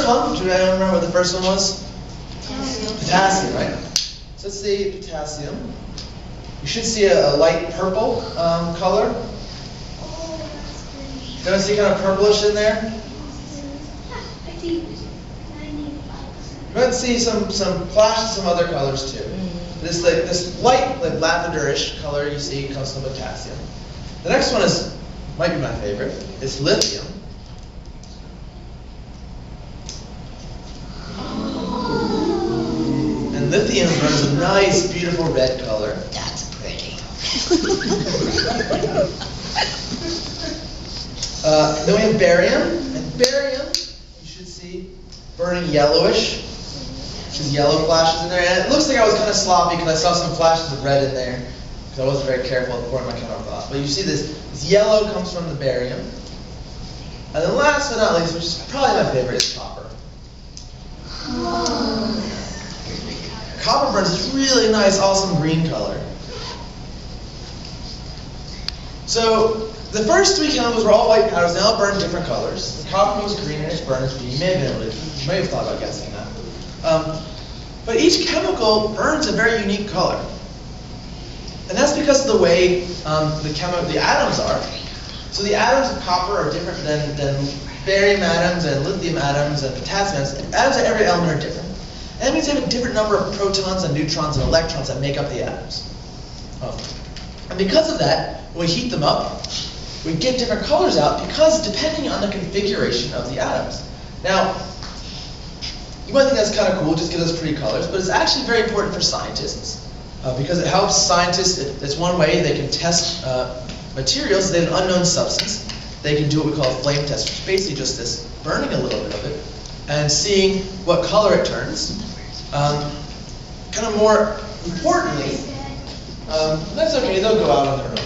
first one, do anyone remember what the first one was? Potassium. Potassium, right? So let's see potassium. You should see a light purple color. Oh, that's pretty. Don't see kind of purplish in there? I think 95%. Let's see some flash of some other colors too. This light, like lavenderish color you see comes from potassium. The next one might be my favorite. It's lithium. And lithium burns a nice, beautiful red color. That's pretty. Then we have barium. And barium, you should see burning yellowish. There's yellow flashes in there. And it looks like I was kind of sloppy because I saw some flashes of red in there because I wasn't very careful at pouring my chemical glass. But you see this yellow comes from the barium. And then last but not least, which is probably my favorite, is copper. Copper burns this really nice, awesome green color. So the first three chemicals were all white powders. They all burn different colors. The copper was greenish, burnish, but you may have thought about guessing that. But each chemical burns a very unique color. And that's because of the way the atoms are. So the atoms of copper are different than barium atoms and lithium atoms and potassium atoms. Atoms of every element are different. And that means they have a different number of protons and neutrons and electrons that make up the atoms. And because of that, when we heat them up, we get different colors out because depending on the configuration of the atoms. Now, you might think that's kind of cool, just gives us pretty colors, but it's actually very important for scientists because it helps scientists. It's one way they can test materials. They have an unknown substance. They can do what we call a flame test, which is basically just this, burning a little bit of it and seeing what color it turns. Kind of more importantly, that's okay, they'll go out on their own.